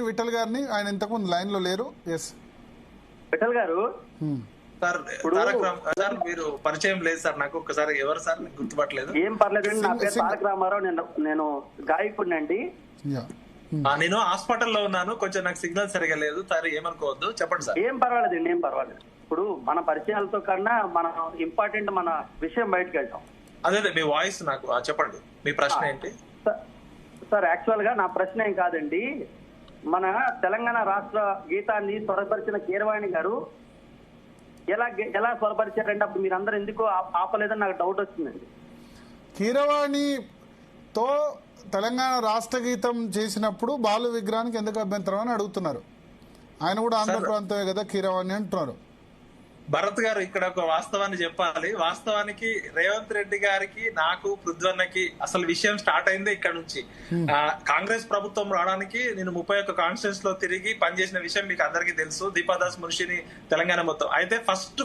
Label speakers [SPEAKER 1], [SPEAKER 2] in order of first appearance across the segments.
[SPEAKER 1] విఠల్ గారిని. ఆయన ఇంతకుముందు లైన్ లో లేరు. ఎస్
[SPEAKER 2] విఠల్ గారు
[SPEAKER 3] సార్, సార్ మీరు పరిచయం లేదు సార్ నాకు. ఒకసారి ఎవరు సార్ గుర్తుపట్టలేదు.
[SPEAKER 2] ఏం పర్లేదు, నా పేరు తారక రామారావు. నేను గాయకుడినండి.
[SPEAKER 3] నేను హాస్పిటల్లో ఉన్నాను, కొంచెం నాకు సిగ్నల్ సరిగా లేదు సార్, ఏమనుకోవద్దు, చెప్పండి సార్.
[SPEAKER 2] ఏం పర్వాలేదండి, ఏం పర్వాలేదు. ఇప్పుడు మన పరిచయాలతో కన్నా మన ఇంపార్టెంట్ మన విషయం బయటకు వెళ్తాం.
[SPEAKER 3] అదే మీ వాయిస్ నాకు చెప్పండి, మీ ప్రశ్న ఏంటి
[SPEAKER 2] సార్? యాక్చువల్ గా నా ప్రశ్న ఏం కాదండి, మన తెలంగాణ రాష్ట్ర గీతాన్ని స్వరపరిచిన కీరవాణి గారు ఎలా స్వరపరిచారంటే అప్పుడు మీరందరూ ఎందుకు ఆపలేదని నాకు డౌట్ వచ్చిందండి.
[SPEAKER 1] కీరవాణితో తెలంగాణ రాష్ట్ర గీతం చేసినప్పుడు బాలు విగ్రహానికి ఎందుకు అభ్యంతరం అని అడుగుతున్నారు. ఆయన కూడా ఆంధ్ర ప్రాంతమే కదా కీరవాణి అంటున్నారు.
[SPEAKER 3] భరత్ గారు, ఇక్కడ ఒక వాస్తవాన్ని చెప్పాలి. వాస్తవానికి రేవంత్ రెడ్డి గారికి నాకు పృథ్వన్నకి అసలు విషయం స్టార్ట్ అయిందే ఇక్కడ నుంచి. కాంగ్రెస్ ప్రభుత్వం రావడానికి నేను 31 కాన్స్టిట్యూన్స్ లో తిరిగి పనిచేసిన విషయం మీకు అందరికీ తెలుసు. దీపాదాస్ మున్షిని తెలంగాణ మొత్తం. అయితే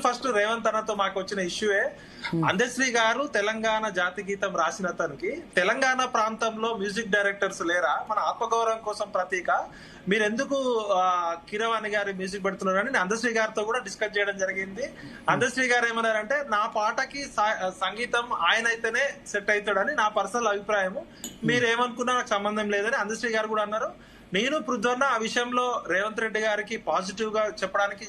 [SPEAKER 3] ఫస్ట్ రేవంత్ అన్నతో మాకు వచ్చిన ఇష్యూయే, అందశ్రీ గారు తెలంగాణ జాతి గీతం రాసిన అతనికి తెలంగాణ ప్రాంతంలో మ్యూజిక్ డైరెక్టర్స్ లేరా, మన ఆత్మగౌరవం కోసం ప్రతీక, మీరెందుకు కీరవాణి గారి మ్యూజిక్ పెడుతున్నారని నేను అందశ్రీ గారితో కూడా డిస్కస్ చేయడం జరిగింది. అందశ్రీ గారు ఏమన్నారంటే నా పాటకి సంగీతం ఆయన అయితేనే సెట్ అవుతాడని నా పర్సనల్ అభిప్రాయము, మీరేమనుకున్నా నాకు సంబంధం లేదని అందశ్రీ గారు కూడా అన్నారు. నేను పృథ్వన్న ఆ విషయంలో రేవంత్ రెడ్డి గారికి పాజిటివ్ గా చెప్పడానికి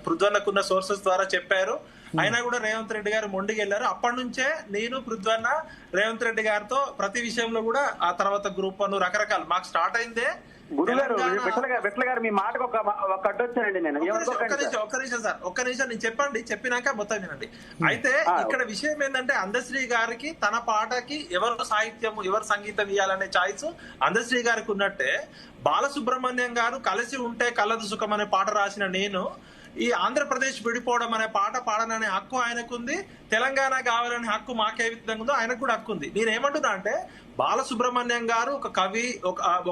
[SPEAKER 3] పృథ్వన్నకున్న సోర్సెస్ ద్వారా చెప్పారు. అయినా కూడా రేవంత్ రెడ్డి గారు మొండికి వెళ్ళారు. అప్పటి నుంచే నేను పృథ్వన్న రేవంత్ రెడ్డి గారితో ప్రతి విషయంలో కూడా ఆ తర్వాత గ్రూప్ 1 రకరకాలు మాకు స్టార్ట్ అయిందే.
[SPEAKER 2] గురుగారు, విఠల గారు మీ మాటకు ఒక అడ్డొచ్చానండి నేను.
[SPEAKER 3] ఒక్క నిమిషం నేను చెప్పినాక మొత్తం వినండి. అయితే ఇక్కడ విషయం ఏంటంటే అందశ్రీ గారికి తన పాటకి ఎవరు సాహిత్యం ఎవరు సంగీతం ఇవ్వాలనే చాయిస్ అందశ్రీ గారికి ఉన్నట్టే, బాలసుబ్రహ్మణ్యం గారు కలిసి ఉంటే కలదు సుఖం అనే పాట రాసిన నేను ఈ ఆంధ్రప్రదేశ్ విడిపోవడం అనే పాట పాడననే హక్కు ఆయనకుంది, తెలంగాణ కావాలనే హక్కు మాకే విధంగా ఉందో ఆయనకు కూడా హక్కు ఉంది. నేనేమంటున్నా అంటే బాలసుబ్రహ్మణ్యం గారు ఒక కవి,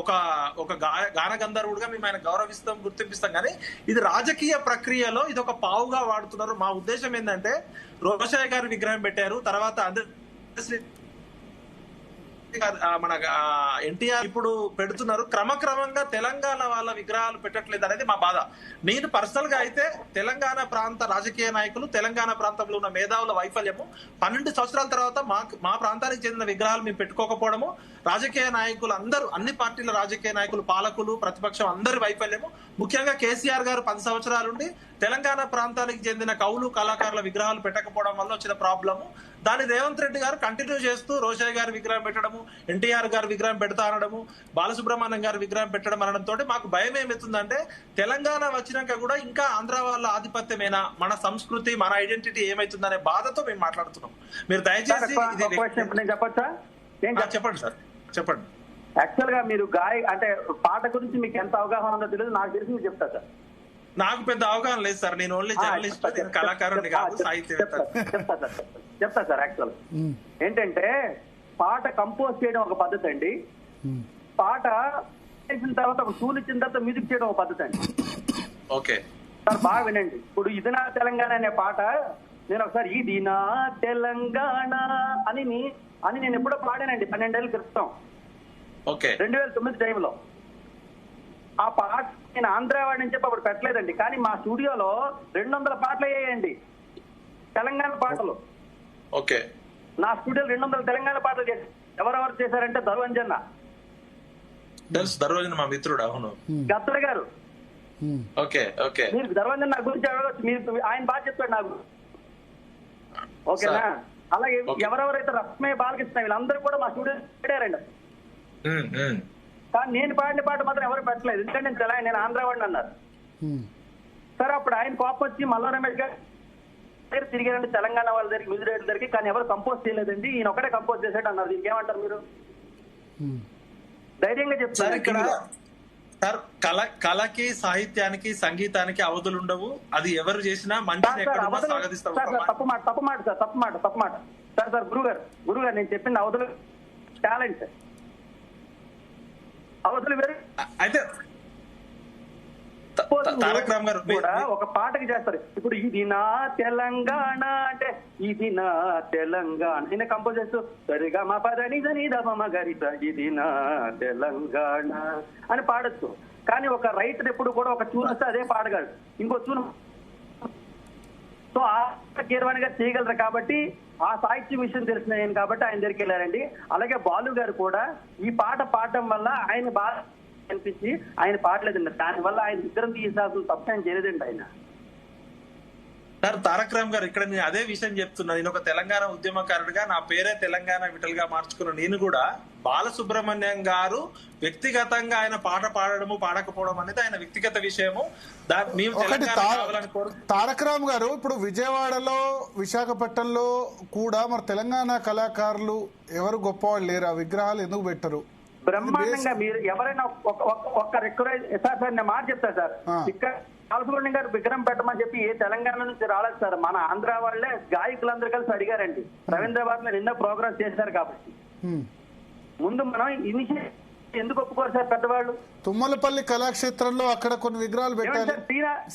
[SPEAKER 3] ఒక గాన గంధర్వుడుగా మేము ఆయన గౌరవిస్తాం, గుర్తింపిస్తాం. కానీ ఇది రాజకీయ ప్రక్రియలో ఇది ఒక పావుగా వాడుతున్నారు. మా ఉద్దేశం ఏంటంటే రోషయ్య గారి విగ్రహం పెట్టారు, తర్వాత మన ఎన్టీఆర్ ఇప్పుడు పెడుతున్నారు, క్రమక్రమంగా తెలంగాణ వాళ్ళ విగ్రహాలు పెట్టట్లేదు అనేది మా బాధ. నేను పర్సనల్ గా అయితే తెలంగాణ ప్రాంత రాజకీయ నాయకులు, తెలంగాణ ప్రాంతంలో ఉన్న మేధావుల వైఫల్యము, 12 సంవత్సరాల తర్వాత మా ప్రాంతానికి చెందిన విగ్రహాలు మేము పెట్టుకోకపోవడము, రాజకీయ నాయకులు అందరూ, అన్ని పార్టీల రాజకీయ నాయకులు, పాలకులు, ప్రతిపక్షం అందరి వైఫల్యము, ముఖ్యంగా కేసీఆర్ గారు 10 సంవత్సరాలుండి తెలంగాణ ప్రాంతానికి చెందిన కవులు కళాకారుల విగ్రహాలు పెట్టకపోవడం వల్ల వచ్చిన ప్రాబ్లము. దాన్ని రేవంత్ రెడ్డి గారు కంటిన్యూ చేస్తూ రోషయ్య గారి విగ్రహం పెట్టడము, ఎన్టీఆర్ గారి విగ్రహం పెడతా అనడము, బాలసుబ్రహ్మణ్యం గారి విగ్రహం పెట్టడం అనడంతో మాకు భయం ఏమవుతుందంటే తెలంగాణ వచ్చినాక కూడా ఇంకా ఆంధ్ర వాళ్ళ ఆధిపత్యమేనా, మన సంస్కృతి మన ఐడెంటిటీ ఏమైతుందనే బాధతో మేము మాట్లాడుతున్నాం. మీరు దయచేసి చెప్పండి సార్, చెప్పండి.
[SPEAKER 2] యాక్చువల్ గా మీరు అంటే పాట గురించి మీకు ఎంత అవగాహన ఉందో తెలియదు, నాకు తెలిసి మీరు చెప్తారు సార్.
[SPEAKER 3] నాకు పెద్ద అవగాహన లేదు సార్, నేను ఓన్లీ జర్నలిస్ట్, నేను కళాకారుని కాదు, సాహిత్యవేత్త.
[SPEAKER 2] చెప్తా సార్. యాక్చువల్ ఏంటంటే పాట కంపోజ్ చేయడం ఒక పద్ధతి అండి, పాట చేసిన తర్వాత ఒక టూల్ ఇచ్చిన తర్వాత మ్యూజిక్ చేయడం ఒక పద్ధతి అండి.
[SPEAKER 3] ఓకే
[SPEAKER 2] సార్, బాగా వినండి. ఇప్పుడు ఇది నా తెలంగాణ అనే పాట నేను ఒకసారి ఇది నా తెలంగాణ అని నేను ఎప్పుడో పాడానండి 12 ఏళ్ళ క్రితం, 2009 టైంలో. ఆ పాట నేను ఆంధ్రవాడి నుంచి చెప్పి అప్పుడు పెట్టలేదండి, కానీ మా స్టూడియోలో 200 పాటలు అయ్యాయండి తెలంగాణ పాటలు.
[SPEAKER 3] ఓకే,
[SPEAKER 2] నా స్టూడియోలో 200 తెలంగాణ పాటలు చేశారు. ఎవరెవరు చేశారంటే ధర్వంజన్
[SPEAKER 3] మా మిత్రుడు, అవును,
[SPEAKER 2] గద్దర్ గారు.
[SPEAKER 3] ఓకే ఓకే,
[SPEAKER 2] మీరు ధర్వంజన్ నా గురించి అడగవచ్చు, మీరు ఆయన బాగా చెప్తాడు నాకు, ఓకేనా? అలాగే ఎవరెవరైతే రస్మయ్య బాలకృష్ణ వీళ్ళందరూ కూడా మా స్టూడియో పెట్టారండి. కానీ నేను పాడిన పాట మాత్రం ఎవరు పెట్టలేదు, ఎందుకంటే నేను ఆంధ్రవాడిని అన్నారు. సరే, అప్పుడు ఆయన కోపం వచ్చి మల్లా రమేష్ గారు తిరిగారండి తెలంగాణ వాళ్ళ దగ్గరికి, మ్యూజిక్ డైరెక్టర్ దగ్గరికి, కానీ ఎవరు కంపోజ్ చేయలేదండి, ఈయన ఒకటే కంపోజ్ చేసాడు అన్నారు. దీనికి ఏమంటారు మీరు? ధైర్యంగా చెప్తారు.
[SPEAKER 3] ఇక్కడ సార్, కళకి సాహిత్యానికి సంగీతానికి అవధులు ఉండవు, అది ఎవరు చేసినా మంచిని సాగదిస్తాం.
[SPEAKER 2] తప్పు మాట సార్. గురుగారు నేను చెప్పింది అవధులు టాలెంట్, అవధులు వేరు.
[SPEAKER 3] అయితే తారక రామ్ గారు
[SPEAKER 2] కూడా ఒక పాటకి చేస్తారు. ఇప్పుడు ఇది నా తెలంగాణ అంటే ఇది నా తెలంగాణ ఈయన కంపోజ్ చేస్తూ సరిగా మా పదని దని దమ గరిత ఇది నా తెలంగాణ అని పాడచ్చు. కానీ ఒక రైటర్ ఎప్పుడు కూడా ఒక ట్యూన్ వస్తే అదే పాడగలడు, ఇంకో ట్యూన్. సో ఆ కీరవాణి గారు చేయగలరు కాబట్టి, ఆ సాహిత్య విషయం తెలిసిన ఆయన కాబట్టి ఆయన దగ్గరికి వెళ్ళారండి. అలాగే బాలు గారు కూడా ఈ పాట పాడటం వల్ల ఆయన బాగా అనిపించి ఆయన పాడలేదండి. దానివల్ల ఆయన ఇద్దరం తీసాల్సిన తప్పు ఆయన చేయలేదండి ఆయన.
[SPEAKER 3] సార్ తారక రామ్ గారు, ఇక్కడ నేను అదే విషయం చెప్తున్నా. నేను ఒక తెలంగాణ ఉద్యమకారుడిగా నా పేరే తెలంగాణ విఠల్ గా మార్చుకున్న నేను కూడా బాలసుబ్రహ్మణ్యం గారు వ్యక్తిగతంగా ఆయన పాట పాడడము పాడకపోవడం అనేది ఆయన వ్యక్తిగత విషయము.
[SPEAKER 1] తారక రామ్ గారు, ఇప్పుడు విజయవాడలో విశాఖపట్నంలో కూడా మరి తెలంగాణ కళాకారులు ఎవరు గొప్పవాళ్ళు లేరు, ఆ విగ్రహాలు ఎందుకు పెట్టరు?
[SPEAKER 2] బ్రహ్మాండంగా మీరు ఎవరైనా ఒక్క రిక్వైజ్ సార్ నేను మాట చెప్తా సార్. ఇక్కడ బాలసుబ్రహ్మణ్యం గారు విగ్రహం పెట్టమని చెప్పి ఏ తెలంగాణ నుంచి రాలేదు సార్. మన ఆంధ్ర వాళ్ళే గాయకులందరూ కలిసి అడిగారండి. రవీంద్రబాద్ లో నిన్న ప్రోగ్రామ్ చేశారు కాబట్టి ముందు మనం ఇనిషియేటివ్ ఎందుకు ఒప్పుకోరు సార్ పెద్దవాళ్ళు?
[SPEAKER 1] తుమ్మలపల్లి కళాక్షేత్రంలో అక్కడ కొన్ని విగ్రహాలు పెట్టారు.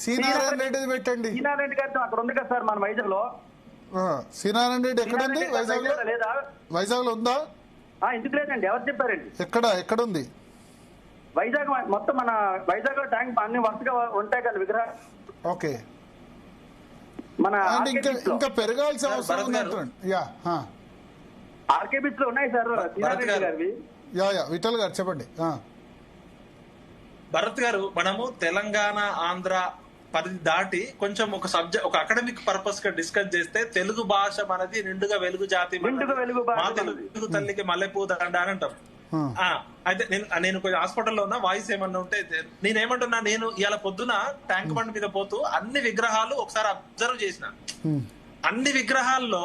[SPEAKER 1] శ్రీనారాయణ రెడ్డి పెట్టండి.
[SPEAKER 2] శ్రీనారాయణ రెడ్డి గారితో అక్కడ ఉంది కదా సార్ మన వైజాగ్ లో.
[SPEAKER 1] శ్రీనారాయణ రెడ్డి ఎక్కడ ఉంది? వైజాగ్ లో
[SPEAKER 2] లేదా?
[SPEAKER 1] వైజాగ్ లో ఉందా?
[SPEAKER 2] ఎందుకు లేదండి, ఎవరు చెప్పారండి?
[SPEAKER 1] ఎక్కడ ఉంది?
[SPEAKER 2] వైజాగ్ మొత్తం మన వైజాగ్ లో ట్యాంక్ అన్ని వరుసగా ఉంటాయి కదా విగ్రహాలు.
[SPEAKER 1] ఓకే,
[SPEAKER 2] మన
[SPEAKER 1] ఇంకా పెరగాల్సిన అవసరం ఉంది.
[SPEAKER 2] ఆర్కే బీచ్ లో ఉన్నాయి సార్ గారివి.
[SPEAKER 1] విఠల్ గారు చెప్పండి.
[SPEAKER 3] భరత్ గారు, మనము తెలంగాణ ఆంధ్ర పరిధి దాటి కొంచెం ఒక సబ్జెక్ట్ ఒక అకాడమిక్ పర్పస్ గా డిస్కస్ చేస్తే తెలుగు భాష మనది నిండుగా వెలుగు జాతి, మా తెలుగు తల్లికి మల్లెపూ దండ అని అంటాం. అయితే నేను కొంచెం హాస్పిటల్లో ఉన్న వాయిస్ ఏమన్నా ఉంటే నేనేమంటున్నా, నేను ఇవాళ పొద్దున ట్యాంక్ బండ్ మీద పోతూ అన్ని విగ్రహాలు ఒకసారి అబ్జర్వ్ చేసిన. అన్ని విగ్రహాల్లో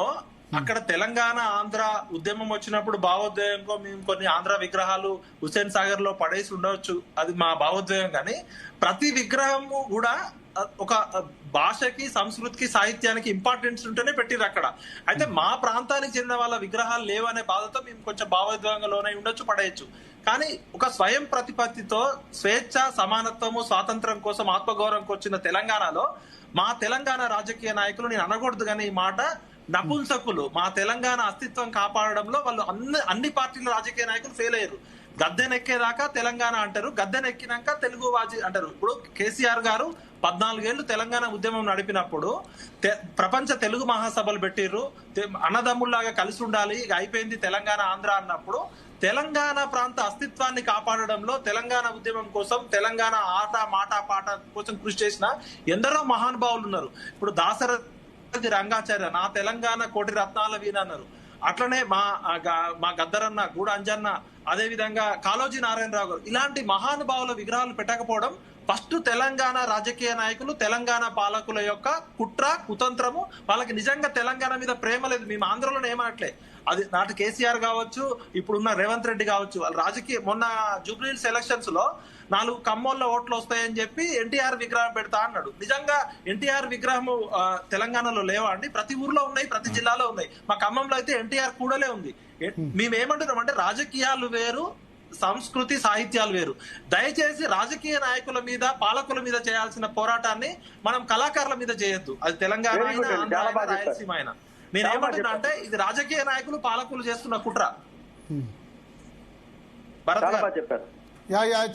[SPEAKER 3] అక్కడ తెలంగాణ ఆంధ్ర ఉద్యమం వచ్చినప్పుడు భావోద్వేగంలో మేము కొన్ని ఆంధ్ర విగ్రహాలు హుస్సేన్ సాగర్ లో పడేసి ఉండవచ్చు, అది మా భావోద్వేగం. కానీ ప్రతి విగ్రహము కూడా ఒక భాషకి, సంస్కృతికి, సాహిత్యానికి ఇంపార్టెన్స్ ఉంటేనే పెట్టిరు అక్కడ. అయితే మా ప్రాంతానికి చెందిన వాళ్ళ విగ్రహాలు లేవనే బాధతో మేము కొంచెం భావోద్వేగంగా లోనై ఉండొచ్చు, పడేయచ్చు. కానీ ఒక స్వయం ప్రతిపత్తితో స్వేచ్ఛ, సమానత్వము, స్వాతంత్రం కోసం ఆత్మగౌరవంకి వచ్చిన తెలంగాణలో మా తెలంగాణ రాజకీయ నాయకులు, నేను అనకూడదు కానీ ఈ మాట, నపుంసకులు. మా తెలంగాణ అస్తిత్వం కాపాడడంలో వాళ్ళు అన్ని పార్టీల రాజకీయ నాయకులు ఫెయిల్ అయ్యారు. గద్దెనెక్కేదాకా తెలంగాణ అంటారు, గద్దెనెక్కినాక తెలుగు వాజీ అంటారు. ఇప్పుడు కేసీఆర్ గారు 14 ఏళ్లు తెలంగాణ ఉద్యమం నడిపినప్పుడు ప్రపంచ తెలుగు మహాసభలు పెట్టిర్రు, అన్నదమ్ముల్లాగా కలిసి ఉండాలి, ఇక అయిపోయింది తెలంగాణ ఆంధ్ర అన్నప్పుడు తెలంగాణ ప్రాంత అస్తిత్వాన్ని కాపాడడంలో, తెలంగాణ ఉద్యమం కోసం, తెలంగాణ ఆట మాట పాట కోసం కృషి చేసిన ఎందరో మహానుభావులు ఉన్నారు. ఇప్పుడు దాసరథి రంగాచార్య నా తెలంగాణ కోటి రత్నాల వీణ అన్నారు. అట్లనే మా గద్దరన్న, గూడ అంజన్న, అదే విధంగా కాళోజీ నారాయణరావు గారు, ఇలాంటి మహానుభావుల విగ్రహాలు పెట్టకపోవడం ఫస్ట్ తెలంగాణ రాజకీయ నాయకులు, తెలంగాణ పాలకుల యొక్క కుట్ర, కుతంత్రము. వాళ్ళకి నిజంగా తెలంగాణ మీద ప్రేమ లేదు. మేము ఆంధ్రలోనే ఏమనట్లే, అది నాటి కేసీఆర్ కావచ్చు, ఇప్పుడున్న రేవంత్ రెడ్డి కావచ్చు, వాళ్ళు రాజకీయ మొన్న జూబ్లీహిల్స్ ఎలక్షన్స్ లో 4 ఖమ్మంలో ఓట్లు వస్తాయని చెప్పి ఎన్టీఆర్ విగ్రహం పెడతా అన్నాడు. నిజంగా ఎన్టీఆర్ విగ్రహం తెలంగాణలో లేవా అండి? ప్రతి ఊర్లో ఉన్నాయి, ప్రతి జిల్లాలో ఉన్నాయి. మా ఖమ్మంలో అయితే ఎన్టీఆర్ కూడలే ఉంది. మేమేమంటున్నాం అంటే రాజకీయాలు వేరు, సంస్కృతి, సాహిత్యాలు వేరు. దయచేసి రాజకీయ నాయకుల మీద, పాలకుల మీద చేయాల్సిన పోరాటాన్ని మనం కళాకారుల మీద చేయొద్దు. అది తెలంగాణ అయినా, ఆంధ్ర అయినా, రాయలసీమ అయినా. నేనేమంటున్నా అంటే ఇది రాజకీయ నాయకులు, పాలకులు చేస్తున్న కుట్ర.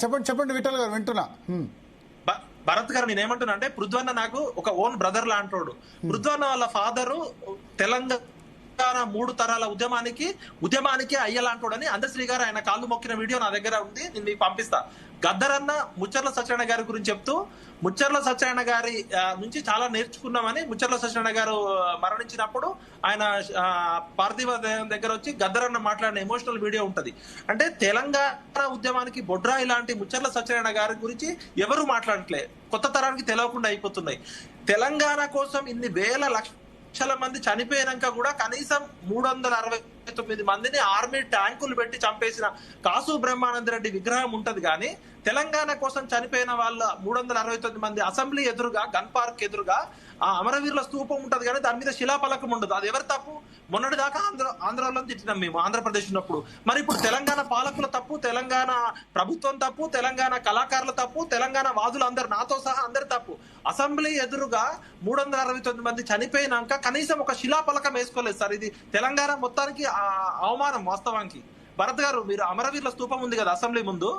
[SPEAKER 1] చెప్పండి విఠల్ గారు, వింటున్నా.
[SPEAKER 3] భరత్ గారు, నేనేమంటున్నా అంటే పృథ్వన్న నాకు ఒక ఓన్ బ్రదర్ లాంటోడు. పృథ్వన్న వాళ్ళ ఫాదరు తెలంగాణ 3 తరాల ఉద్యమానికి అయ్యలాంటోడని అందశ్రీ గారు ఆయన కాళ్ళు మొక్కిన వీడియో నా దగ్గర ఉంది, నేను మీకు పంపిస్తా. గద్దరన్న ముచ్చర్ల సత్యనారాయణ గారి గురించి చెప్తూ, ముచ్చర్ల సత్యనారాయణ గారి నుంచి చాలా నేర్చుకున్నామని, ముచ్చర్ల సత్యనారాయణ గారు మరణించినప్పుడు ఆయన పార్థివ దగ్గర వచ్చి గద్దరన్న మాట్లాడిన ఎమోషనల్ వీడియో ఉంటది. అంటే తెలంగాణ ఉద్యమానికి బొడ్రాయి లాంటి ముచ్చర్ల సత్యనారాయణ గారి గురించి ఎవరు మాట్లాడట్లే, కొత్త తరానికి తెలియకుండా అయిపోతున్నాయి. తెలంగాణ కోసం ఇన్ని వేల లక్షల మంది చనిపోయినాక కూడా కనీసం 369 మందిని ఆర్మీ ట్యాంకులు పెట్టి చంపేసిన కాసు బ్రహ్మానందరెడ్డి విగ్రహం ఉంటది. కానీ తెలంగాణ కోసం చనిపోయిన వాళ్ళ 369 మంది అసెంబ్లీ ఎదురుగా, గన్ పార్క్ ఎదురుగా ఆ అమరవీరుల స్తూపం ఉంటది, కానీ దాని మీద శిలాఫలకం ఉండదు. అది ఎవరి తప్పు? మొన్నటి దాకా ఆంధ్రలో తిట్టినాం మేము, ఆంధ్రప్రదేశ్ ఉన్నప్పుడు. మరి ఇప్పుడు తెలంగాణ పాలకుల తప్పు, తెలంగాణ ప్రభుత్వం తప్పు, తెలంగాణ కళాకారుల తప్పు, తెలంగాణ వాదులు అందరు, నాతో సహా అందరి తప్పు. అసెంబ్లీ ఎదురుగా 369 మంది చనిపోయినాక కనీసం ఒక శిలాఫలకం వేసుకోలేదు సార్. ఇది తెలంగాణ మొత్తానికి అవమానం వాస్తవానికి. భరత్ గారు, మీరు అమరవీరుల స్తూపం ఉంది కదా అసెంబ్లీ ముందు,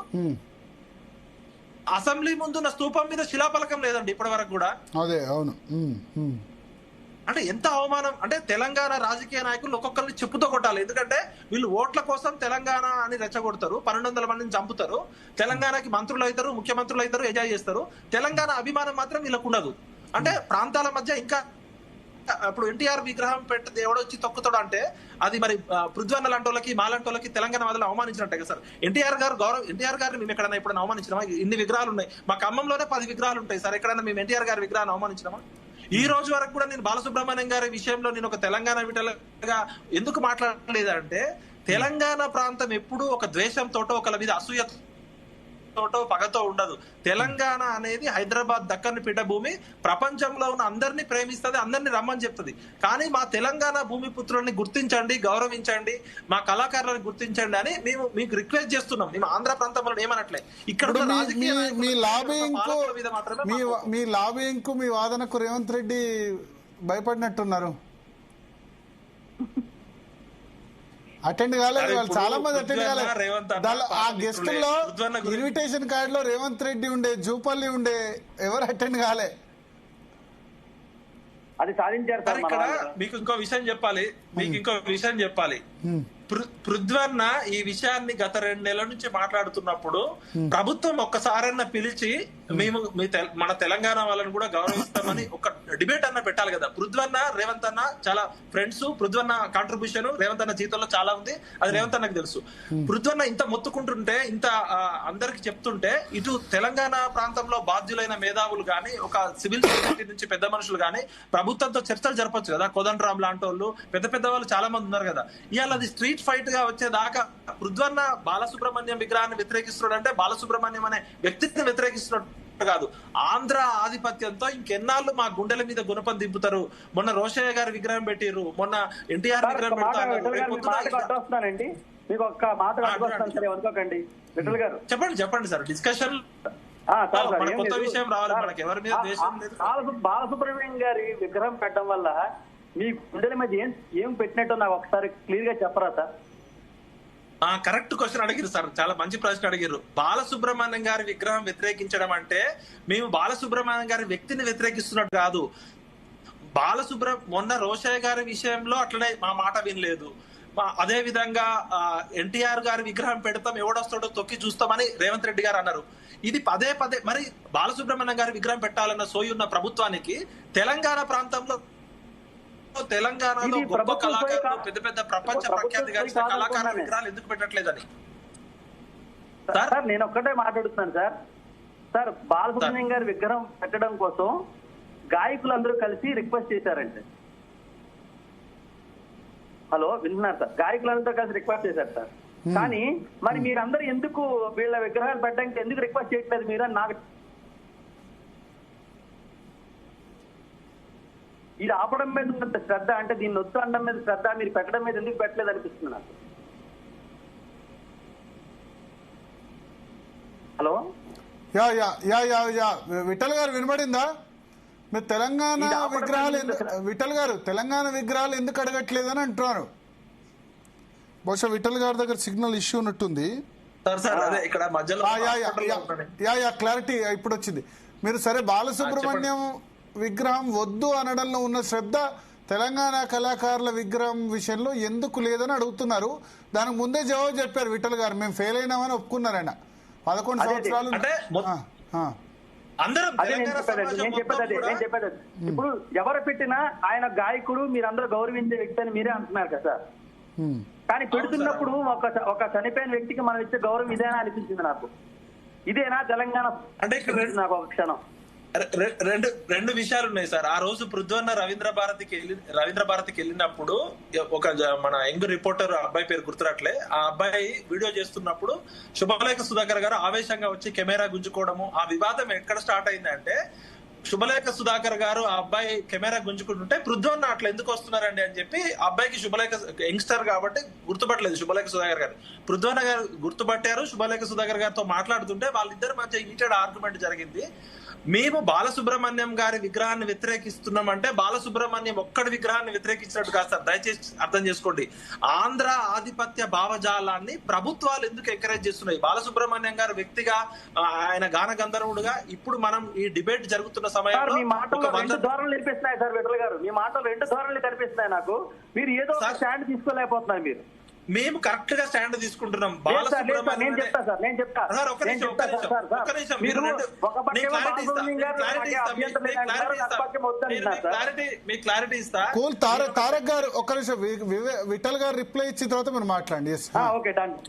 [SPEAKER 3] అసెంబ్లీ ముందున్న స్తూపం మీద శిలాఫలకం లేదండి ఇప్పటి వరకు కూడా.
[SPEAKER 1] అదే అవును.
[SPEAKER 3] అంటే ఎంత అవమానం అంటే తెలంగాణ రాజకీయ నాయకులు ఒక్కొక్కరిని చెప్పుతో కొట్టాలి. ఎందుకంటే వీళ్ళు ఓట్ల కోసం తెలంగాణ అని రెచ్చగొడతారు, 1200 మందిని చంపుతారు, తెలంగాణకి మంత్రులు అవుతారు, ముఖ్యమంత్రులు అవుతారు, ఎంజాయ్ చేస్తారు. తెలంగాణ అభిమానం మాత్రం వీళ్ళకు ఉండదు. అంటే ప్రాంతాల మధ్య ఇంకా ఇప్పుడు ఎన్టీఆర్ విగ్రహం పెట్టి ఎవడొచ్చి తొక్కుతాడు అంటే అది మరి పృథ్వన్న లాంటి మాలాంటి తెలంగాణ వాదులు అవమానించినట్టే కదా సార్. ఎన్టీఆర్ గారిని మేము ఎక్కడైనా ఎప్పుడైనా అవమానించినామా? ఇన్ని విగ్రహాలు ఉన్నాయి, మా ఖమ్మంలోనే 10 విగ్రహాలు ఉంటాయి సార్. ఎక్కడైనా మేము ఎన్టీఆర్ గారి విగ్రహాన్ని అవమానించినామా? ఈ రోజు వరకు కూడా నేను బాలసుబ్రహ్మణ్యం గారి విషయంలో నేను ఒక తెలంగాణ విటలుగా ఎందుకు మాట్లాడలేదంటే, తెలంగాణ ప్రాంతం ఎప్పుడు ఒక ద్వేషంతోటో ఒకళ్ళ మీద అసూయతోటో పగతో ఉండదు. తెలంగాణ అనేది హైదరాబాద్ దక్కన్ పీఠభూమి, ప్రపంచంలో ఉన్న అందరినీ ప్రేమిస్తుంది, అందరినీ రమ్మని చెప్తుంది. కానీ మా తెలంగాణ భూమిపుత్రుల్ని గుర్తించండి, గౌరవించండి, మా కళాకారులను గుర్తించండి అని మేము మీకు రిక్వెస్ట్ చేస్తున్నాం. మేము ఆంధ్ర ప్రాంతంలో ఏమనట్లే. ఇక్కడ
[SPEAKER 1] మీ లాబింగ్కు మీ వాదనకు రేవంత్ రెడ్డి భయపడినట్టున్నారు. అటెండ్ కాలేదు వాళ్ళు, చాలా మంది అటెండ్ కాలేదు. ఆ గెస్టుల్లో ఇన్విటేషన్ కార్డ్ లో రేవంత్ రెడ్డి ఉండే, జూపల్లి ఉండే, ఎవరు అటెండ్ కాలే.
[SPEAKER 2] అది సాధించారు సార్.
[SPEAKER 3] ఇక్కడ మీకు ఇంకో విషయం చెప్పాలి. పృథ్వన్న ఈ విషయాన్ని గత 2 నెలల నుంచి మాట్లాడుతున్నప్పుడు ప్రభుత్వం ఒక్కసారన్నా పిలిచి మేము మన తెలంగాణ వాళ్ళని కూడా గౌరవిస్తామని ఒక డిబేట్ అన్న పెట్టాలి కదా. పృథ్వన్న రేవంత్ అన్న చాలా ఫ్రెండ్స్, పృథ్వన్న కాంట్రిబ్యూషన్ రేవంత్ అన్న జీవితంలో చాలా ఉంది, అది రేవంత్ అన్నకు తెలుసు. పృథ్వన్న ఇంత మొత్తుకుంటుంటే, ఇంత అందరికి చెప్తుంటే, ఇటు తెలంగాణ ప్రాంతంలో బాధ్యులైన మేధావులు గాని, ఒక సివిల్ సొసైటీ నుంచి పెద్ద మనుషులు గాని ప్రభుత్వంతో చర్చలు జరపచ్చు కదా. కోదండరామ్ లాంటి వాళ్ళు, పెద్ద వాళ్ళు చాలా మంది ఉన్నారు కదా. ఇవాళ అది స్ట్రీట్ ఫైట్ గా వచ్చేదాకా పృథ్వన్న బాలసుబ్రహ్మణ్యం విగ్రహాన్ని వ్యతిరేకిస్తున్నాడు అంటే బాలసుబ్రహ్మణ్యం అనే వ్యక్తిని వ్యతిరేకిస్తున్నట్టు కాదు. ఆంధ్ర ఆధిపత్యంతో ఇంకెన్నాళ్ళు మా గుండెల మీద గుణపం దింపుతారు. మొన్న రోషయ్య గారి విగ్రహం పెట్టిర్రు, మొన్న ఎన్టీఆర్ విగ్రహం పెడతారు.
[SPEAKER 2] మీకు ఒక్క మాట అనుకోకండి విఠల్ గారు.
[SPEAKER 3] చెప్పండి సార్. డిస్కషన్ కొత్త విషయం రావాలి, మనకి ఎవరి మీద ద్వేషం లేదు.
[SPEAKER 2] బాలసుబ్రహ్మణ్యం గారి విగ్రహం పెట్టడం వల్ల మీ గుండెల మధ్య ఏం పెట్టినట్టు నాకు ఒకసారి క్లియర్ గా చెప్పరా సార్?
[SPEAKER 3] కరెక్ట్ క్వశ్చన్ అడిగారు సార్, చాలా మంచి ప్రశ్న అడిగారు. బాలసుబ్రహ్మణ్యం గారి విగ్రహం వ్యతిరేకించడం అంటే మేము బాలసుబ్రహ్మణ్యం గారి వ్యక్తిని వ్యతిరేకిస్తున్నట్టు కాదు. మొన్న రోషయ్య గారి విషయంలో అట్లనే మా మాట వినలేదు. అదే విధంగా ఎన్టీఆర్ గారి విగ్రహం పెడతాం, ఎవడొస్తాడో తొక్కి చూస్తామని రేవంత్ రెడ్డి గారు అన్నారు. ఇది పదే మరి బాలసుబ్రహ్మణ్యం గారి విగ్రహం పెట్టాలన్న సోయున్న ప్రభుత్వానికి తెలంగాణ ప్రాంతంలో, తెలంగాణలో గొప్ప కళాకారులు, పెద్ద ప్రపంచ ప్రఖ్యాతి గాంచిన కళాకారుల విగ్రహాలు ఎందుకు పెట్టట్లేదని
[SPEAKER 2] సార్ నేను ఒక్కటే మాట్లాడుతున్నాను సార్. బాలసుబ్రహ్మణ్యం గారి విగ్రహం పెట్టడం కోసం గాయకులందరూ కలిసి రిక్వెస్ట్ చేశారంటే, హలో వింటున్నారు సార్? గాయకులందరూ కలిసి రిక్వెస్ట్ చేశారు సార్. కానీ మరి మీరందరూ ఎందుకు వీళ్ళ విగ్రహాలు పెట్టడానికి ఎందుకు రిక్వెస్ట్ చేయట్లేదు మీరు అని నాకు ఇది ఆపడం మీద ఉన్నంత శ్రద్ధ, అంటే దీన్ని వద్దు అనడం మీద శ్రద్ధ, మీరు పెట్టడం మీద ఎందుకు పెట్టలేదు అనిపిస్తుంది నాకు. హలో
[SPEAKER 1] విఠల్ గారు వినబడిందా? మీరు తెలంగాణ విగ్రహాలు విఠల్ గారు తెలంగాణ విగ్రహాలు ఎందుకు అడగట్లేదని అంటున్నారు. బహుశా విఠల్ గారి దగ్గర సిగ్నల్ ఇష్యూ ఉన్నట్టుంది. క్లారిటీ ఇప్పుడు వచ్చింది. మీరు సరే బాలసుబ్రహ్మణ్యం విగ్రహం వద్దు అనడంలో ఉన్న శ్రద్ధ తెలంగాణ కళాకారుల విగ్రహం విషయంలో ఎందుకు లేదని అడుగుతున్నారు. దానికి ముందే జవాబు చెప్పారు విఠల్ గారు, మేము ఫెయిల్ అయినామని ఒప్పుకున్నారు. ఆయన 11 సంవత్సరాలు.
[SPEAKER 2] నేను చెప్పేది ఇప్పుడు ఎవరు పెట్టినా ఆయన గాయకుడు, మీరందరూ గౌరవించే వ్యక్తి అని మీరే అంటున్నారు కదా సార్. కానీ పెడుతున్నప్పుడు ఒక చనిపోయిన వ్యక్తికి మనం ఇచ్చే గౌరవం ఇదేనా అనిపించింది నాకు. ఇదేనా తెలంగాణ అంటే నాకు ఒక క్షణం.
[SPEAKER 3] రెండు విషయాలు ఉన్నాయి సార్. ఆ రోజు పృథ్వన్న రవీంద్ర భారతికి వెళ్ళినప్పుడు ఒక మన యంగ్ రిపోర్టర్ అబ్బాయి పేరు గుర్తురట్లే, ఆ అబ్బాయి వీడియో చేస్తున్నప్పుడు శుభలేఖ సుధాకర్ గారు ఆవేశంగా వచ్చి కెమెరా గుంజుకోవడము, ఆ వివాదం ఎక్కడ స్టార్ట్ అయిందంటే శుభలేఖ సుధాకర్ గారు ఆ అబ్బాయి కెమెరా గుంజుకుంటుంటే పృథ్వన్న అట్లా ఎందుకు వస్తున్నారండి అని చెప్పి అబ్బాయికి శుభలేఖ యంగ్స్టర్ కాబట్టి గుర్తుపట్టలేదు శుభలేఖ సుధాకర్ గారు. పృథ్వన్న గారు గుర్తుపట్టారు. శుభలేఖ సుధాకర్ గారితో మాట్లాడుతుంటే వాళ్ళిద్దరి మధ్య హీటెడ్ ఆర్గ్యుమెంట్ జరిగింది. మేము బాలసుబ్రహ్మణ్యం గారి విగ్రహాన్ని వ్యతిరేకిస్తున్నామంటే బాలసుబ్రహ్మణ్యం ఒక్కడి విగ్రహాన్ని వ్యతిరేకించినట్టు కాదు సార్, దయచేసి అర్థం చేసుకోండి. ఆంధ్ర ఆధిపత్య భావజాలాన్ని ప్రభుత్వాలు ఎందుకు ఎంకరేజ్ చేస్తున్నాయి? బాలసుబ్రహ్మణ్యం గారు వ్యక్తిగా, ఆయన గాన గంధర్వుడుగా ఇప్పుడు మనం ఈ డిబేట్ జరుగుతున్న సమయంలో
[SPEAKER 2] మీ మాటలు రెండు ధోరణులు కనిపిస్తున్నాయి సార్ విఠల్ గారు, మీ మాటలు రెండు ధోరణులు కనిపిస్తున్నాయి నాకు. మీరు ఏదో స్టాండ్ తీసుకోలేకపోతున్నారు. మీరు
[SPEAKER 3] మేము కరెక్ట్ గా స్టాండ్ తీసుకుంటున్నాం.
[SPEAKER 2] నేను చెప్తా సార్, నేను చెప్తా.
[SPEAKER 3] మీ క్లారిటీ ఇస్తా.
[SPEAKER 1] కూల్ తారక్ గారు ఒక్క నిమిషం, విఠల్ గారు రిప్లై ఇచ్చిన తర్వాత మీరు మాట్లాడండి.
[SPEAKER 2] Okay done.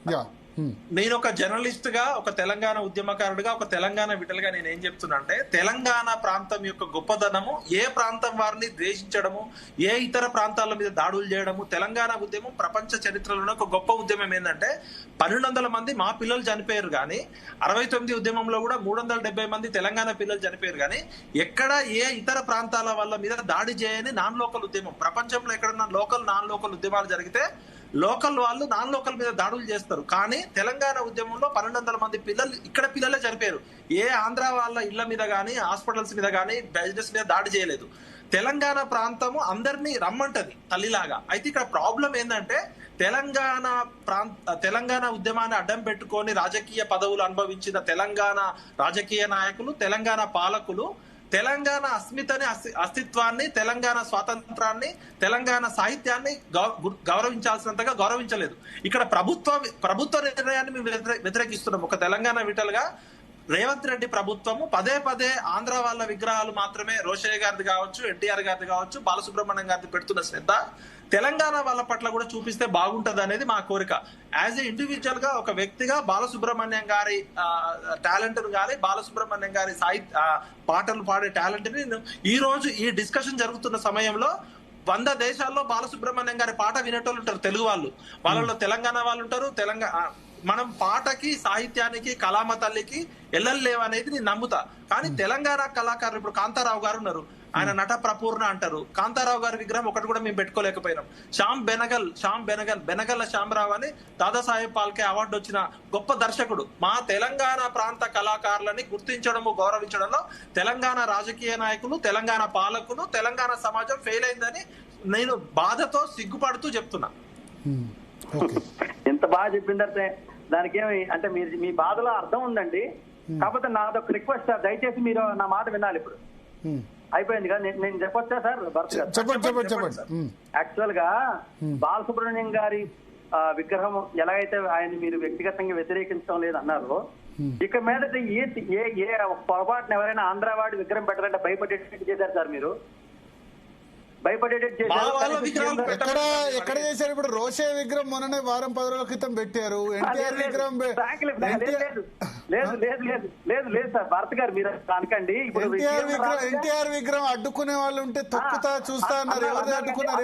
[SPEAKER 3] నేను ఒక జర్నలిస్ట్ గా, ఒక తెలంగాణ ఉద్యమకారుడిగా, ఒక తెలంగాణ విటలుగా నేను ఏం చెప్తున్నా అంటే, తెలంగాణ ప్రాంతం యొక్క గొప్పదనము ఏ ప్రాంతం వారిని ద్వేషించడము, ఏ ఇతర ప్రాంతాల మీద దాడులు చేయడము. తెలంగాణ ఉద్యమం ప్రపంచ చరిత్రలోనే ఒక గొప్ప ఉద్యమం ఏంటంటే 1200 మంది మా పిల్లలు చనిపోయారు కానీ, 69 ఉద్యమంలో కూడా 370 మంది తెలంగాణ పిల్లలు చనిపోయారు కానీ, ఎక్కడ ఏ ఇతర ప్రాంతాల వాళ్ళ మీద దాడి చేయని నాన్ లోకల్ ఉద్యమం. ప్రపంచంలో ఎక్కడన్నా లోకల్ నాన్ లోకల్ ఉద్యమాలు జరిగితే లోకల్ వాళ్ళు నాన్ లోకల్ మీద దాడులు చేస్తారు. కానీ తెలంగాణ ఉద్యమంలో 1200 మంది పిల్లలు ఇక్కడ పిల్లలే చనిపోయారు. ఏ ఆంధ్ర వాళ్ళ ఇళ్ల మీద గానీ, హాస్పిటల్స్ మీద గానీ, బిజినెస్ మీద దాడి చేయలేదు. తెలంగాణ ప్రాంతము అందరినీ రమ్మంటది తల్లిలాగా. అయితే ఇక్కడ ప్రాబ్లం ఏంటంటే, తెలంగాణ ఉద్యమాన్ని అడ్డం పెట్టుకొని రాజకీయ పదవులు అనుభవించిన తెలంగాణ రాజకీయ నాయకులు, తెలంగాణ పాలకులు తెలంగాణ అస్మితని, అస్తిత్వాన్ని, తెలంగాణ స్వాతంత్రాన్ని, తెలంగాణ సాహిత్యాన్ని గౌరవించాల్సినంతగా గౌరవించలేదు. ఇక్కడ ప్రభుత్వ నిర్ణయాన్ని మేము వ్యతిరేకిస్తున్నాం. ఒక తెలంగాణ విటలుగా రేవంత్ రెడ్డి ప్రభుత్వము పదే పదే ఆంధ్ర వాళ్ళ విగ్రహాలు మాత్రమే, రోషయ్య గారిది కావచ్చు, ఎన్టీఆర్ గారిది కావచ్చు, బాలసుబ్రహ్మణ్యం గారిది పెడుతున్న శ్రద్ధ తెలంగాణ వాళ్ళ పట్ల కూడా చూపిస్తే బాగుంటది అనేది మా కోరిక. యాజ్ ఏ ఇండివిజువల్ గా, ఒక వ్యక్తిగా బాలసుబ్రహ్మణ్యం గారి టాలెంట్ కానీ, బాలసుబ్రహ్మణ్యం గారి పాటలు పాడే టాలెంట్ ని ఈ రోజు ఈ డిస్కషన్ జరుగుతున్న సమయంలో 100 దేశాల్లో బాలసుబ్రహ్మణ్యం గారి పాట వినేటోళ్ళు ఉంటారు, తెలుగు వాళ్ళు. వాళ్ళలో తెలంగాణ వాళ్ళు ఉంటారు. మనం పాటకి, సాహిత్యానికి, కళామ తల్లికి ఎల్లలేవనేది నేను నమ్ముతా. కానీ తెలంగాణ కళాకారులు, ఇప్పుడు కాంతారావు గారు ఉన్నారు, ఆయన నట ప్రపూర్ణ అంటారు. కాంతారావు గారి విగ్రహం ఒకటి కూడా మేము పెట్టుకోలేకపోయినాం. బెనగల్ల శ్యామరావు అని దాదాసాహెబ్ పాల్కే అవార్డు వచ్చిన గొప్ప దర్శకుడు. మా తెలంగాణ ప్రాంత కళాకారులని గుర్తించడము, గౌరవించడంలో తెలంగాణ రాజకీయ నాయకులు, తెలంగాణ పాలకులు, తెలంగాణ సమాజం ఫెయిల్ అయిందని నేను బాధతో సిగ్గుపడుతూ చెప్తున్నా.
[SPEAKER 2] ఎంత బాగా చెప్పిందంటే దానికి ఏమి అంటే, మీరు మీ బాధలో అర్థం ఉందండి. కాకపోతే నాదొక రిక్వెస్ట్ సార్, దయచేసి మీరు నా మాట వినాలి. ఇప్పుడు అయిపోయింది కదా, నేను చెప్పొచ్చా సార్? యాక్చువల్ గా బాలసుబ్రహ్మణ్యం గారి విగ్రహం ఎలాగైతే ఆయన మీరు వ్యక్తిగతంగా వ్యతిరేకించడం లేదన్నారో, ఇక మీదట ఏ పొరపాటున ఎవరైనా ఆంధ్రవాడి విగ్రహం పెట్టాలంటే భయపడేటట్టు చేశారు సార్. మీరు భయపడేటట్టు చేశారు.
[SPEAKER 1] ఎక్కడ చేశారు? ఇప్పుడు రోషే విగ్రహం మొన్ననే వారం 10 రోజుల క్రితం పెట్టారు. ఎన్టీఆర్ విగ్రహం
[SPEAKER 2] లేదు సార్, భారత్ గారు మీరు అనకండి.
[SPEAKER 1] ఎన్టీఆర్ విగ్రహం అడ్డుకునే వాళ్ళు ఉంటే తొక్కుతా చూస్తా అన్నారు. ఎవరు అడ్డుకున్నారు?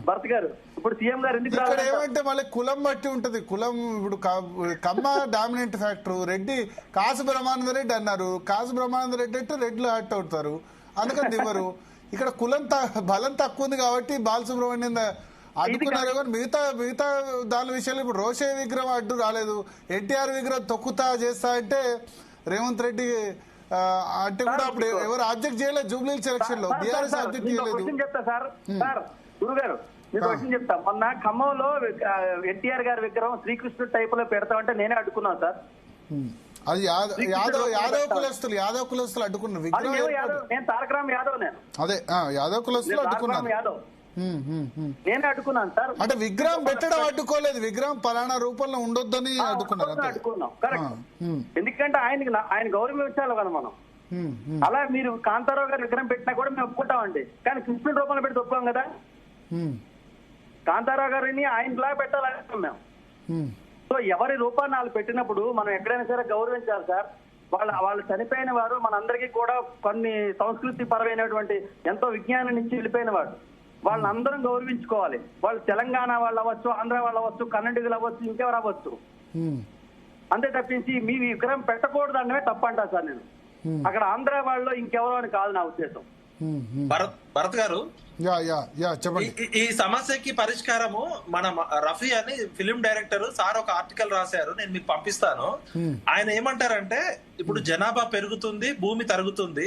[SPEAKER 2] భరత్ గారు ఇప్పుడు సీఎం గారు
[SPEAKER 1] ఇక్కడ ఏమంటే మళ్ళీ కులం బట్టి ఉంటది. కులం ఇప్పుడు కమ్మ డామినెంట్ ఫ్యాక్టర్. రెడ్డి కాసు బ్రహ్మానంద రెడ్డి అన్నారు. కాసు బ్రహ్మానంద రెడ్డి అంటే రెడ్లు హర్ట్ అవుతారు, అందుకని ఇవ్వరు. ఇక్కడ కులం బలం తక్కువ ఉంది కాబట్టి బాలసుబ్రహ్మణ్యం అడ్డుకున్నారు. కానీ మిగతా దాని విషయంలో ఇప్పుడు రోషే విగ్రహం అడ్డు రాలేదు. ఎన్టీఆర్ విగ్రహం తొక్కుతా చేస్తా అంటే రేవంత్ రెడ్డి అంటే కూడా అప్పుడు ఎవరు ఆబ్జెక్ట్ చేయలేదు. జూబ్లీ సెలక్షన్ లో బీఆర్ఎస్ ఆబ్జెక్ట్ చేయలేదు.
[SPEAKER 2] చెప్తా సార్ గురుగారు, మీకు క్వశ్చన్ చెప్తా. మొన్న ఖమ్మంలో ఎన్టీఆర్ గారి విగ్రహం శ్రీకృష్ణుడు టైప్ లో పెడతామంటే నేనే అడ్డుకున్నాను సార్.
[SPEAKER 1] అది యాదవ్ కులస్తులు అడ్డుకున్నారు విగ్రహం.
[SPEAKER 2] నేను తారక రామ్ యాదవ్, నేను
[SPEAKER 1] అదే యాదవ్ కులస్తులు అడ్డుకున్నారు.
[SPEAKER 2] నేనే అడ్డుకున్నాను సార్.
[SPEAKER 1] అంటే విగ్రహం పెట్టడం అడ్డుకోలేదు, విగ్రహం పలానా రూపంలో ఉండొద్దని అడ్డుకున్నాం.
[SPEAKER 2] కరెక్ట్. ఎందుకంటే ఆయన గౌరవించాలి కదా మనం. అలా మీరు కాంతారావు గారి విగ్రహం పెట్టినా కూడా మేము ఒప్పుకుంటామండి. కానీ కృష్ణుడి రూపంలో పెట్టి ఒప్పుకోం కదా. కాంతారావు గారిని ఆయనలా పెట్టాలంటున్నాం మేము. సో ఎవరి రూపాన్ని వాళ్ళు పెట్టినప్పుడు మనం ఎక్కడైనా సరే గౌరవించాలి సార్. వాళ్ళు చనిపోయిన వారు మనందరికీ కూడా కొన్ని సంస్కృతి పరమైనటువంటి ఎంతో విజ్ఞానాన్ని ఇచ్చి వెళ్ళిపోయిన వాడు. వాళ్ళని అందరం గౌరవించుకోవాలి. వాళ్ళు తెలంగాణ వాళ్ళు అవ్వచ్చు, ఆంధ్ర వాళ్ళు అవ్వచ్చు, కర్ణాటకలు అవ్వచ్చు, ఇంకెవరు అవ్వచ్చు. అంతే తప్పించి మీ విగ్రహం పెట్టకూడదు అన్నమే తప్పంటా సార్ నేను. అక్కడ ఆంధ్ర వాళ్ళు ఇంకెవరో అని కాదు నా ఉద్దేశం.
[SPEAKER 3] భరత్ గారు,
[SPEAKER 1] చెప్పండి.
[SPEAKER 3] ఈ సమస్యకి పరిష్కారము మన రఫీ అని ఫిలిం డైరెక్టర్ సార్ ఒక ఆర్టికల్ రాశారు, నేను మీకు పంపిస్తాను. ఆయన ఏమంటారంటే, ఇప్పుడు జనాభా పెరుగుతుంది, భూమి తరుగుతుంది,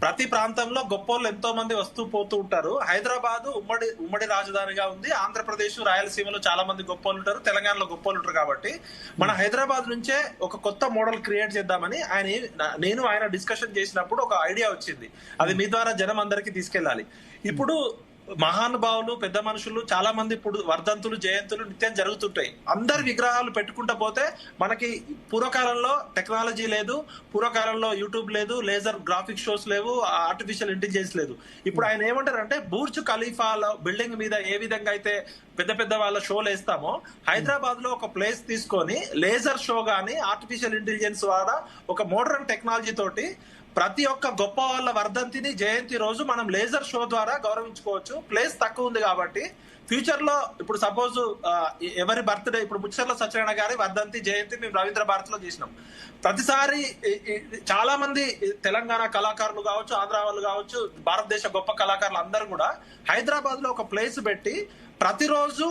[SPEAKER 3] ప్రతి ప్రాంతంలో గొప్పోళ్ళు ఎంతో మంది వస్తూ పోతూ ఉంటారు. హైదరాబాద్ ఉమ్మడి రాజధానిగా ఉంది, ఆంధ్రప్రదేశ్ రాయలసీమలో చాలా మంది గొప్పోళ్ళు ఉంటారు, తెలంగాణలో గొప్పోళ్ళు ఉంటారు. కాబట్టి మన హైదరాబాద్ నుంచే ఒక కొత్త మోడల్ క్రియేట్ చేద్దామని ఆయన డిస్కషన్ చేసినప్పుడు ఒక ఐడియా వచ్చింది. అది మీ ద్వారా జనం అందరికీ తీసుకెళ్ళాలి. ఇప్పుడు మహానుభావులు, పెద్ద మనుషులు చాలా మంది ఇప్పుడు వర్ధంతులు, జయంతులు నిత్యం జరుగుతుంటాయి. అందరి విగ్రహాలు పెట్టుకుంటా పోతే మనకి పూర్వకాలంలో టెక్నాలజీ లేదు, పూర్వకాలంలో యూట్యూబ్ లేదు, లేజర్ గ్రాఫిక్ షోస్ లేవు, ఆర్టిఫిషియల్ ఇంటెలిజెన్స్ లేదు. ఇప్పుడు ఆయన ఏమంటారంటే, బుర్జ్ ఖలీఫాలో బిల్డింగ్ మీద ఏ విధంగా అయితే పెద్ద పెద్ద వాళ్ళ షోలు వేస్తామో, హైదరాబాద్ లో ఒక ప్లేస్ తీసుకొని లేజర్ షో గానీ ఆర్టిఫిషియల్ ఇంటెలిజెన్స్ ద్వారా ఒక మోడర్న్ టెక్నాలజీ తోటి ప్రతి ఒక్క గొప్ప వాళ్ళ వర్ధంతిని, జయంతి రోజు మనం లేజర్ షో ద్వారా గౌరవించుకోవచ్చు. ప్లేస్ తక్కువ ఉంది కాబట్టి ఫ్యూచర్ లో ఇప్పుడు సపోజ్ ఎవరి బర్త్డే, ఇప్పుడు ముచ్చర్ల సత్యనారాయణ గారి వర్ధంతి, జయంతి మేము రవీంద్ర భారత్ లో చేసినాం. ప్రతిసారి చాలా మంది తెలంగాణ కళాకారులు కావచ్చు, ఆంధ్ర వాళ్ళు కావచ్చు, భారతదేశ గొప్ప కళాకారులు అందరూ కూడా హైదరాబాద్ లో ఒక ప్లేస్ పెట్టి ప్రతిరోజు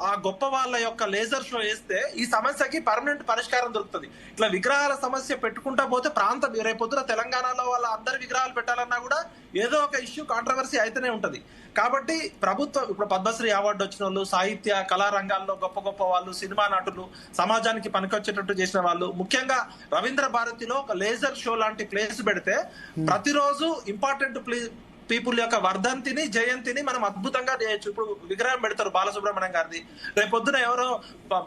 [SPEAKER 3] ఆ గొప్ప వాళ్ళ యొక్క లేజర్ షో వేస్తే ఈ సమస్యకి పర్మనెంట్ పరిష్కారం దొరుకుతుంది. ఇట్లా విగ్రహాల సమస్య పెట్టుకుంటా పోతే ప్రాంతం, రేపొద్దున తెలంగాణలో వాళ్ళ అందరి విగ్రహాలు పెట్టాలన్నా కూడా ఏదో ఒక ఇష్యూ, కాంట్రవర్సీ అయితేనే ఉంటది. కాబట్టి ప్రభుత్వం ఇప్పుడు పద్మశ్రీ అవార్డు వచ్చిన వాళ్ళు, సాహిత్య కళా రంగాల్లో గొప్ప గొప్ప వాళ్ళు, సినిమా నటులు, సమాజానికి పనికొచ్చేటట్టు చేసిన వాళ్ళు, ముఖ్యంగా రవీంద్ర భారతిలో ఒక లేజర్ షో లాంటి ప్లేస్ పెడితే ప్రతిరోజు ఇంపార్టెంట్ పీపుల్ యొక్క వర్ధంతిని, జయంతిని మనం అద్భుతంగా చేయొచ్చు. ఇప్పుడు విగ్రహం పెడతారు బాలసుబ్రహ్మణ్యం గారిది, రేపొద్దున ఎవరో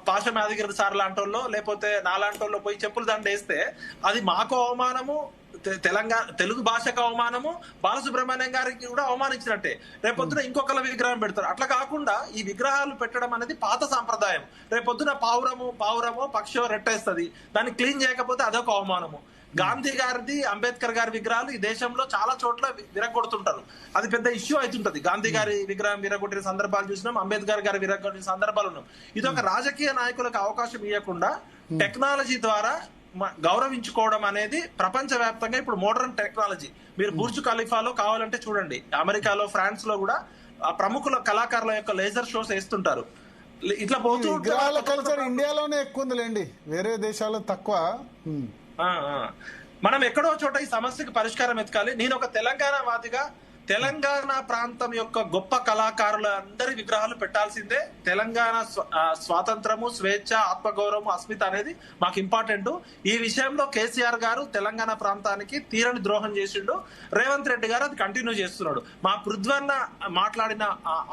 [SPEAKER 3] పాషం యాదగిరి సార్ లాంటోళ్ళో లేకపోతే నాలాంటోళ్ళో పోయి చెప్పులు దండ వేస్తే అది మాకు అవమానము, తెలుగు భాషకు అవమానము, బాలసుబ్రహ్మణ్యం గారికి కూడా అవమానించినట్టే. రేపొద్దున ఇంకొకళ్ళ విగ్రహం పెడతారు. అట్లా కాకుండా ఈ విగ్రహాలు పెట్టడం అనేది పాత సాంప్రదాయం. రేపొద్దున పావురమో పక్షో రెట్టేస్తుంది, దాన్ని క్లీన్ చేయకపోతే అదొక అవమానము. గాంధీ గారిది, అంబేద్కర్ గారి విగ్రహాలు ఈ దేశంలో చాలా చోట్ల విరగొడుతుంటారు, అది పెద్ద ఇష్యూ అవుతుంటది. గాంధీ గారి విగ్రహం విరగొట్టిన సందర్భాలు చూసినాం, అంబేద్కర్ గారి విరగొట్టిన సందర్భాలు ఉన్నాం. ఇది ఒక రాజకీయ నాయకులకు అవకాశం ఇవ్వకుండా టెక్నాలజీ ద్వారా గౌరవించుకోవడం అనేది ప్రపంచవ్యాప్తంగా ఇప్పుడు మోడర్న్ టెక్నాలజీ. మీరు బుర్జ్ ఖలీఫాలో కావాలంటే చూడండి, అమెరికాలో, ఫ్రాన్స్ లో కూడా ఆ ప్రముఖుల కళాకారుల యొక్క లేజర్ షోస్ వేస్తుంటారు. ఇట్లా పోతూ
[SPEAKER 1] విగ్రహాల కల్చర్ ఇండియాలోనే ఎక్కువ ఉందిలేండి, వేరే దేశాల్లో తక్కువ.
[SPEAKER 3] మనం ఎక్కడో చోట ఈ సమస్యకి పరిష్కారం ఎతకాలి. నేను ఒక తెలంగాణ వాదిగా తెలంగాణ ప్రాంతం యొక్క గొప్ప కళాకారుల అందరి విగ్రహాలు పెట్టాల్సిందే. తెలంగాణ స్వాతంత్రము, స్వేచ్ఛ, ఆత్మగౌరవం, అస్మిత అనేది మాకు ఇంపార్టెంట్. ఈ విషయంలో కేసీఆర్ గారు తెలంగాణ ప్రాంతానికి తీరని ద్రోహం చేసిండు, రేవంత్ రెడ్డి గారు అది కంటిన్యూ చేస్తున్నాడు. మా పృథ్వన్న మాట్లాడిన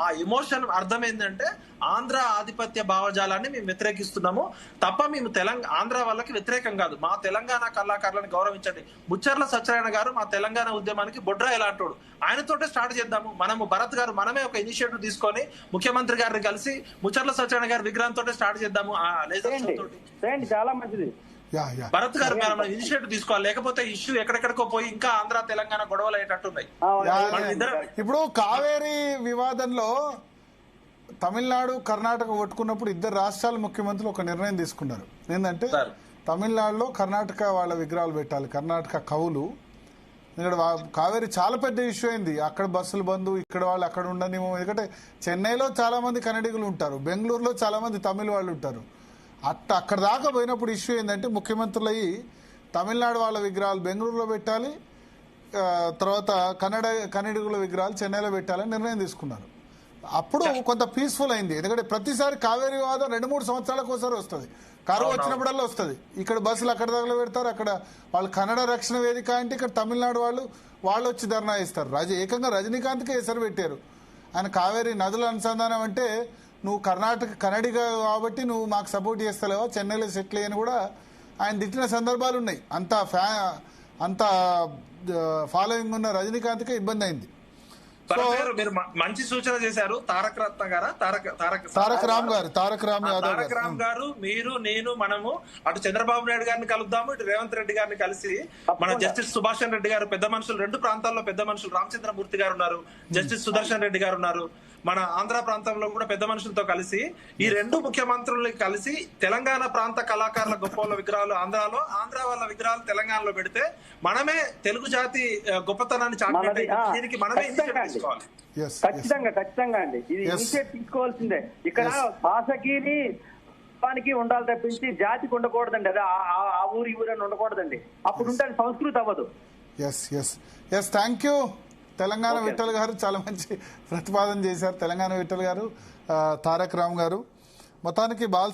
[SPEAKER 3] ఆ ఎమోషన్ అర్థం ఏంటంటే, ఆంధ్ర ఆధిపత్య భావజాలాన్ని మేము వ్యతిరేకిస్తున్నాము తప్ప మేము ఆంధ్ర వాళ్ళకి వ్యతిరేకం కాదు. మా తెలంగాణ కళాకారులను గౌరవించండి. ముచ్చర్ల సత్యనారాయణ గారు మా తెలంగాణ ఉద్యమానికి బొడ్రా ఎలాంటోడు, ఆయనతోటే స్టార్ట్ చేద్దాము. మనము భరత్ గారు మనమే ఒక ఇనిషియేటివ్ తీసుకొని ముఖ్యమంత్రి గారిని కలిసి ముచ్చర్ల సత్యనారాయణ గారి విగ్రహంతో స్టార్ట్ చేద్దాము.
[SPEAKER 2] చాలా మంచిది
[SPEAKER 3] భరత్ గారు మనం ఇనిషియేటివ్ తీసుకోవాలి, లేకపోతే ఇష్యూ ఎక్కడెక్కడికో పోయి ఇంకా ఆంధ్ర తెలంగాణ గొడవలు అయ్యేటట్టున్నాయి.
[SPEAKER 1] ఇప్పుడు కావేరీ వివాదంలో తమిళనాడు, కర్ణాటక కొట్టుకున్నప్పుడు ఇద్దరు రాష్ట్రాల ముఖ్యమంత్రులు ఒక నిర్ణయం తీసుకున్నారు. ఏంటంటే తమిళనాడులో కర్ణాటక వాళ్ళ విగ్రహాలు పెట్టాలి, కర్ణాటక కవులు. ఇక్కడ కావేరీ చాలా పెద్ద ఇష్యూ అయింది, అక్కడ బస్సులు బంద్, ఇక్కడ వాళ్ళు అక్కడ ఉండనిమో. ఎందుకంటే చెన్నైలో చాలా మంది కన్నడిగులు ఉంటారు, బెంగళూరులో చాలా మంది తమిళ వాళ్ళు ఉంటారు. అక్కడ దాకా పోయినప్పుడు ఇష్యూ ఏంటంటే, ముఖ్యమంత్రులు అయ్యి తమిళనాడు వాళ్ళ విగ్రహాలు బెంగళూరులో పెట్టాలి, తర్వాత కన్నడిగుల విగ్రహాలు చెన్నైలో పెట్టాలని నిర్ణయం తీసుకున్నారు. అప్పుడు కొంత పీస్ఫుల్ అయింది. ఎందుకంటే ప్రతిసారి కావేరీ వివాదం 2-3 సంవత్సరాలకు ఒకసారి వస్తుంది, కరువు వచ్చినప్పుడల్లా వస్తుంది. ఇక్కడ బస్సులు అక్కడ దగ్గర పెడతారు, అక్కడ వాళ్ళు కన్నడ రక్షణ వేదిక అంటే ఇక్కడ తమిళనాడు వాళ్ళు వచ్చి ధర్నా ఇస్తారు. ఏకంగా రజనీకాంత్కే ఎసరు పెట్టారు. ఆయన కావేరీ నదుల అనుసంధానం అంటే నువ్వు కన్నడిగా కాబట్టి నువ్వు మాకు సపోర్ట్ చేస్తలేవా, చెన్నైలో సెటిల్ అయ్యని కూడా ఆయన తిట్టిన సందర్భాలు ఉన్నాయి. అంత ఫాలోయింగ్ ఉన్న రజనీకాంత్కే ఇబ్బంది అయింది.
[SPEAKER 3] మీరు మంచి సూచన చేశారు. తారక రామ్ గారు, మీరు, నేను, మనము అటు చంద్రబాబు నాయుడు గారిని కలుద్దాము, ఇటు రేవంత్ రెడ్డి గారిని కలిసి మన జస్టిస్ సుభాష్ రెడ్డి గారు, పెద్ద మనుషులు, 2 ప్రాంతాల్లో పెద్ద మనుషులు, రామచంద్రమూర్తి గారు ఉన్నారు, జస్టిస్ సుదర్శన్ రెడ్డి గారు ఉన్నారు, మన ఆంధ్ర ప్రాంతంలో కూడా పెద్ద మనుషులతో కలిసి ఈ రెండు ముఖ్యమంత్రులు కలిసి తెలంగాణ ప్రాంత కళాకారుల గొప్ప వాళ్ళ విగ్రహాలు ఆంధ్రాలో, ఆంధ్ర వాళ్ళ విగ్రహాలు తెలంగాణలో పెడితే మనమే తెలుగు జాతి గొప్పతనాన్ని చాటినట్టు దీనికి మనమే ఇనిషియేటివ్ తీసుకోవాలి.
[SPEAKER 2] ఖచ్చితంగా అండి, ఇది ఇనిషియేటివ్ తీసుకోవాల్సిందే. ఇక్కడ భాషకి దానికి ఉండాలి తప్పించి జాతికి ఉండకూడదండి. అది ఆ ఊరి ఊరని ఉండకూడదండి. అప్పుడు ఉంటే సంస్కృతి అవ్వదు.
[SPEAKER 1] థ్యాంక్ యూ తెలంగాణ విఠల్ గారు, చాలా మంచి ప్రతిపాదన చేశారు తెలంగాణ విఠల్ గారు, తారక రామ్ గారు. మొత్తానికి బాల్